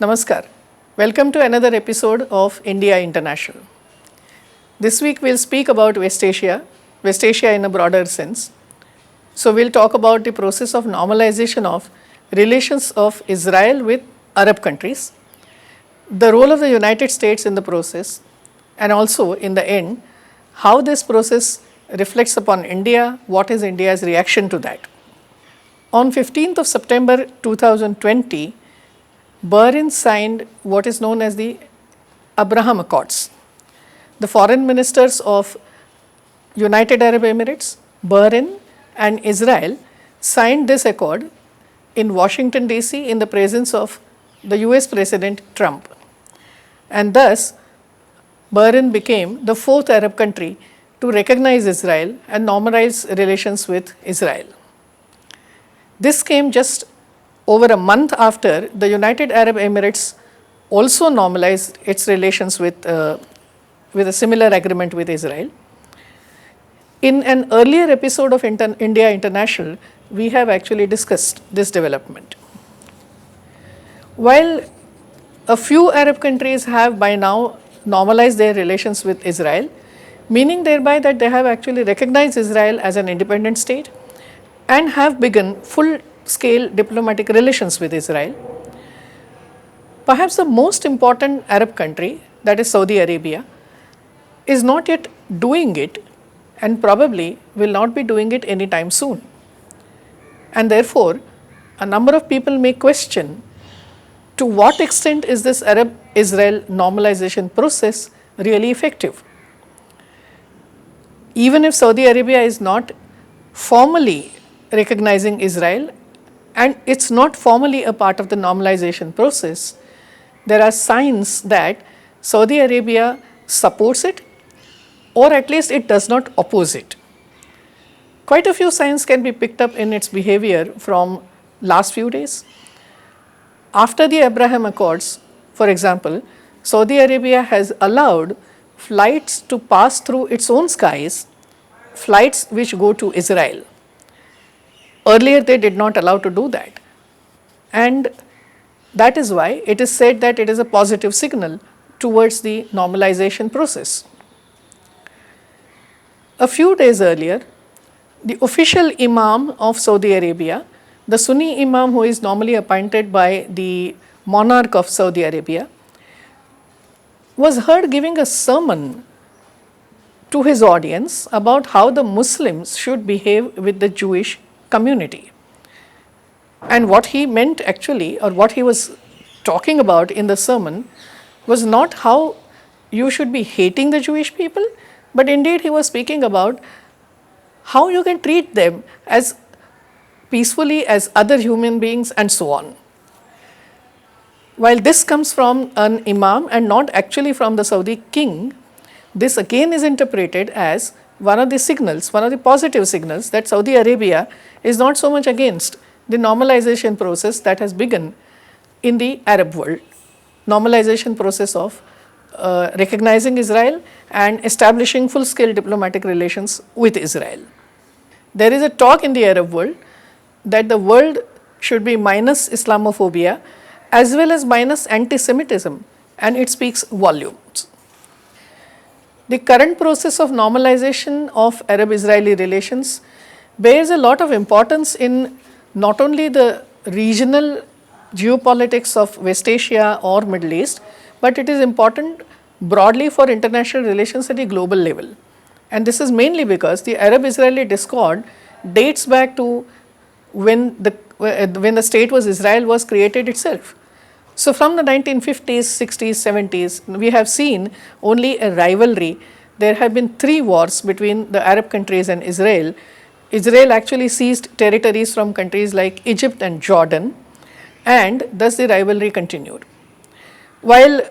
Namaskar. Welcome to another episode of India International. This week we'll speak about West Asia in a broader sense. So we'll talk about the process of normalization of relations of Israel with Arab countries, the role of the United States in the process, and also in the end, how this process reflects upon India, what is India's reaction to that. On 15th of September 2020, Bahrain signed what is known as the Abraham Accords. The foreign ministers of United Arab Emirates, Bahrain and Israel signed this accord in Washington DC in the presence of the US President Trump. And thus, Bahrain became the fourth Arab country to recognize Israel and normalize relations with Israel. This came just over a month after the United Arab Emirates also normalized its relations with a similar agreement with Israel. In an earlier episode of India International, we have actually discussed this development. While a few Arab countries have by now normalized their relations with Israel, meaning thereby that they have actually recognized Israel as an independent state and have begun full-scale diplomatic relations with Israel. Perhaps the most important Arab country, that is Saudi Arabia, is not yet doing it and probably will not be doing it anytime soon. And therefore, a number of people may question to what extent is this Arab-Israel normalization process really effective? Even if Saudi Arabia is not formally recognizing Israel and it's not formally a part of the normalization process, there are signs that Saudi Arabia supports it or at least it does not oppose it. Quite a few signs can be picked up in its behavior from last few days. After the Abraham Accords, for example, Saudi Arabia has allowed flights to pass through its own skies, flights which go to Israel. Earlier they did not allow to do that, and that is why it is said that it is a positive signal towards the normalization process. A few days earlier, the official Imam of Saudi Arabia, the Sunni Imam who is normally appointed by the monarch of Saudi Arabia, was heard giving a sermon to his audience about how the Muslims should behave with the Jewish community. And what he meant actually, or what he was talking about in the sermon, was not how you should be hating the Jewish people, but indeed he was speaking about how you can treat them as peacefully as other human beings and so on. While this comes from an imam and not actually from the Saudi king, this again is interpreted as one of the signals, one of the positive signals that Saudi Arabia is not so much against the normalization process that has begun in the Arab world, normalization process of recognizing Israel and establishing full-scale diplomatic relations with Israel. There is a talk in the Arab world that the world should be minus Islamophobia as well as minus anti-Semitism, and it speaks volumes. The current process of normalization of Arab-Israeli relations bears a lot of importance in not only the regional geopolitics of West Asia or Middle East, but it is important broadly for international relations at a global level. And this is mainly because the Arab-Israeli discord dates back to when the state was Israel was created itself. So from the 1950s, 60s, 70s, we have seen only a rivalry. There have been 3 wars between the Arab countries and Israel. Israel actually seized territories from countries like Egypt and Jordan, and thus the rivalry continued. While,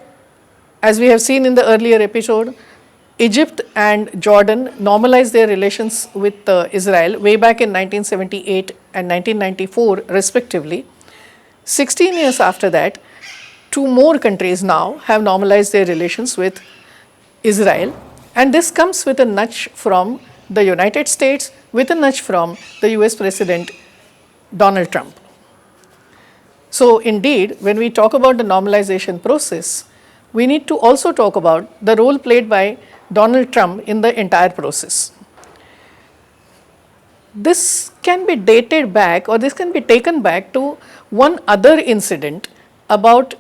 as we have seen in the earlier episode, Egypt and Jordan normalized their relations with Israel way back in 1978 and 1994 respectively. 16 years after that, 2 more countries now have normalized their relations with Israel, and this comes with a nudge from the United States, with a nudge from the US President Donald Trump. So indeed, when we talk about the normalization process, we need to also talk about the role played by Donald Trump in the entire process. This can be dated back, or this can be taken back to one other incident about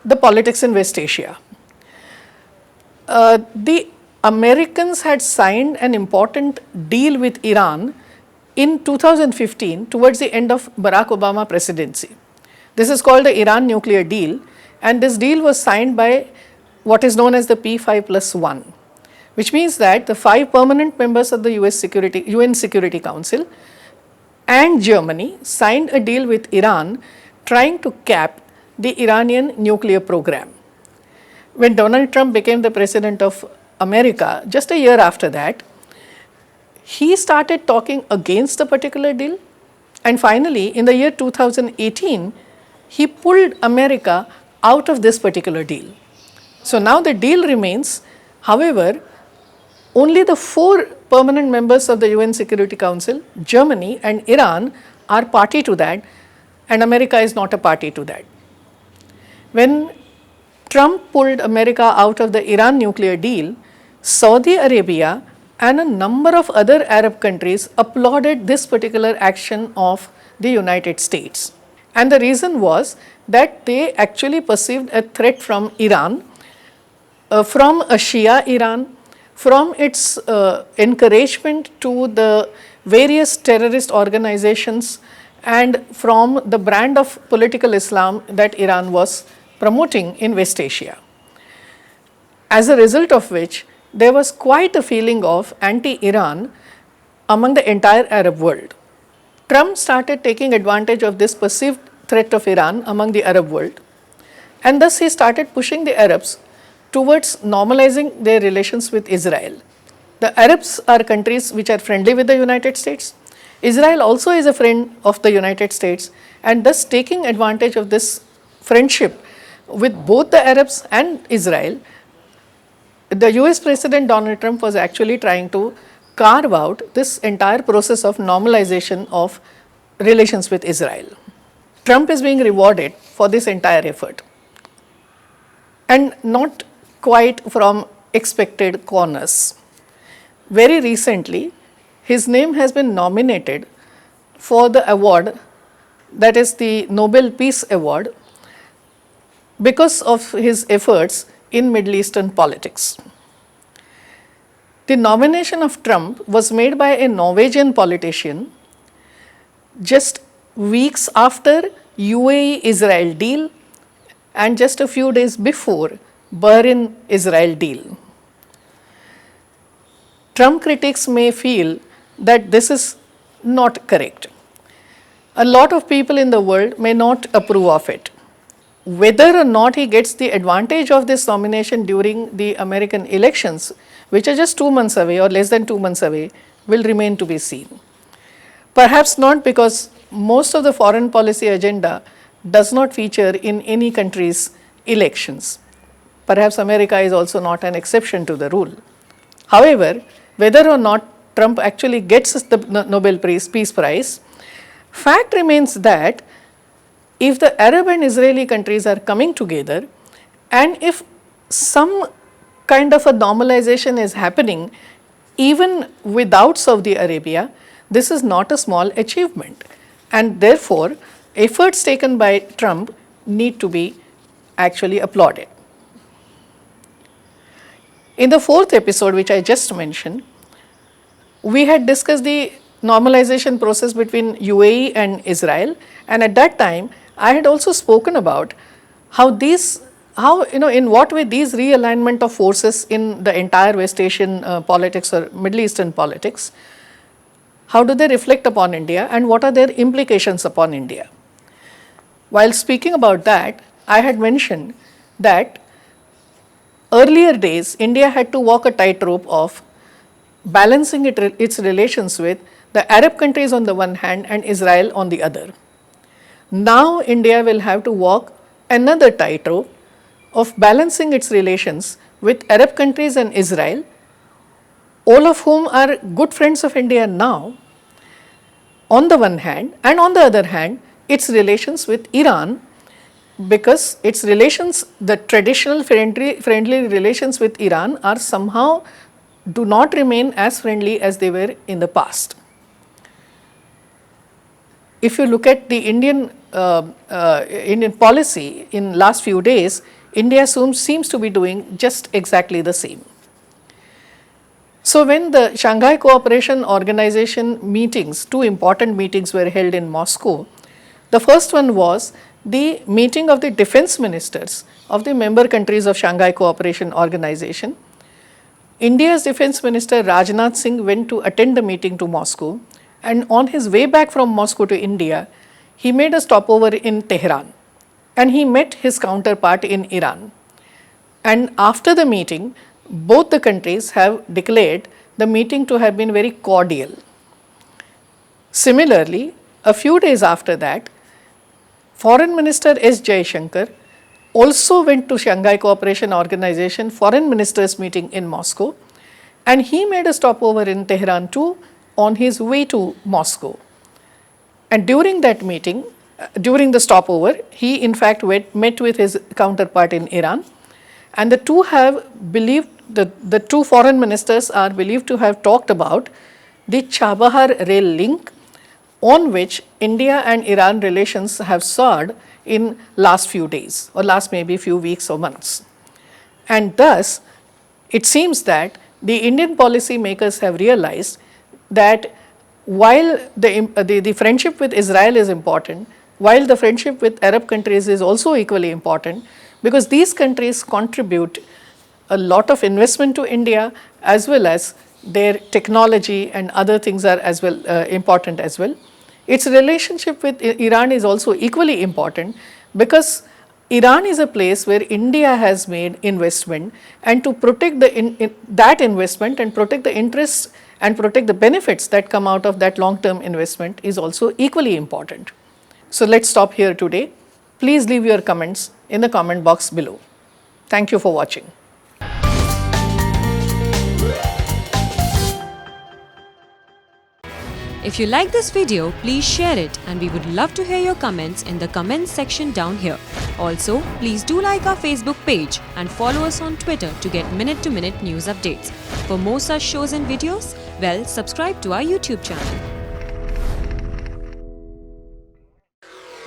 the politics in West Asia. The Americans had signed an important deal with Iran in 2015 towards the end of Barack Obama presidency. This is called the Iran nuclear deal, and this deal was signed by what is known as the P5+1, which means that the 5 permanent members of the UN Security Council and Germany signed a deal with Iran trying to cap the Iranian nuclear program. When Donald Trump became the president of America, just a year after that, he started talking against the particular deal, and finally in the year 2018, he pulled America out of this particular deal. So now the deal remains, however, only the 4 permanent members of the UN Security Council, Germany and Iran, are party to that, and America is not a party to that. When Trump pulled America out of the Iran nuclear deal, Saudi Arabia and a number of other Arab countries applauded this particular action of the United States. And the reason was that they actually perceived a threat from Iran, from a Shia Iran, from its encouragement to the various terrorist organizations, and from the brand of political Islam that Iran was promoting in West Asia. As a result of which, there was quite a feeling of anti-Iran among the entire Arab world. Trump started taking advantage of this perceived threat of Iran among the Arab world, and thus he started pushing the Arabs towards normalizing their relations with Israel. The Arabs are countries which are friendly with the United States. Israel also is a friend of the United States, and thus taking advantage of this friendship with both the Arabs and Israel, the US President Donald Trump was actually trying to carve out this entire process of normalization of relations with Israel. Trump is being rewarded for this entire effort, and not quite from expected corners. Very recently, his name has been nominated for the award, that is the Nobel Peace Award, because of his efforts in Middle Eastern politics. The nomination of Trump was made by a Norwegian politician just weeks after UAE-Israel deal and just a few days before Bahrain-Israel deal. Trump critics may feel that this is not correct. A lot of people in the world may not approve of it. Whether or not he gets the advantage of this nomination during the American elections, which are just 2 months away or less than 2 months away, will remain to be seen. Perhaps not, because most of the foreign policy agenda does not feature in any country's elections. Perhaps America is also not an exception to the rule. However, whether or not Trump actually gets the Nobel Peace Prize, fact remains that if the Arab and Israeli countries are coming together, and if some kind of a normalization is happening even without Saudi Arabia, this is not a small achievement, and therefore efforts taken by Trump need to be actually applauded. In the 4th episode, which I just mentioned, we had discussed the normalization process between UAE and Israel, and at that time I had also spoken about in what way these realignment of forces in the entire West Asian politics or Middle Eastern politics, how do they reflect upon India and what are their implications upon India. While speaking about that, I had mentioned that earlier days India had to walk a tightrope of balancing its relations with the Arab countries on the one hand and Israel on the other. Now India will have to walk another tightrope of balancing its relations with Arab countries and Israel, all of whom are good friends of India now, on the one hand, and on the other hand, its relations with Iran, because its relations, the traditional friendly relations with Iran are somehow do not remain as friendly as they were in the past. If you look at the Indian policy in last few days, India seems to be doing just exactly the same. So when the Shanghai Cooperation Organization meetings, two important meetings were held in Moscow. The first one was the meeting of the defense ministers of the member countries of Shanghai Cooperation Organization. India's defense minister Rajnath Singh went to attend the meeting to Moscow, and on his way back from Moscow to India, he made a stopover in Tehran and he met his counterpart in Iran. And after the meeting, both the countries have declared the meeting to have been very cordial. Similarly, a few days after that, Foreign Minister S. Jaishankar also went to Shanghai Cooperation Organization Foreign Ministers meeting in Moscow, and he made a stopover in Tehran too on his way to Moscow. And during that meeting, during the stopover, he in fact met with his counterpart in Iran, and the two have believed, the two foreign ministers are believed to have talked about the Chabahar rail link, on which India and Iran relations have soared in last few days or last maybe few weeks or months. And thus, it seems that the Indian policy makers have realized that while the friendship with Israel is important, while the friendship with Arab countries is also equally important, because these countries contribute a lot of investment to India, as well as their technology and other things are as well important as well. Its relationship with Iran is also equally important, because Iran is a place where India has made investment, and to protect that investment and protect the interests and protect the benefits that come out of that long-term investment is also equally important. So let's stop here today. Please leave your comments in the comment box below. Thank you for watching. If you like this video, please share it, and we would love to hear your comments in the comments section down here. Also, please do like our Facebook page and follow us on Twitter to get minute-to-minute news updates. For more such shows and videos, well, subscribe to our YouTube channel.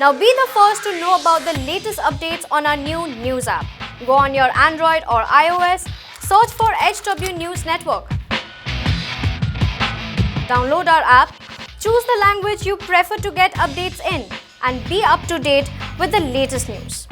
Now be the first to know about the latest updates on our new news app. Go on your Android or iOS, search for HW News Network. Download our app, choose the language you prefer to get updates in, and be up to date with the latest news.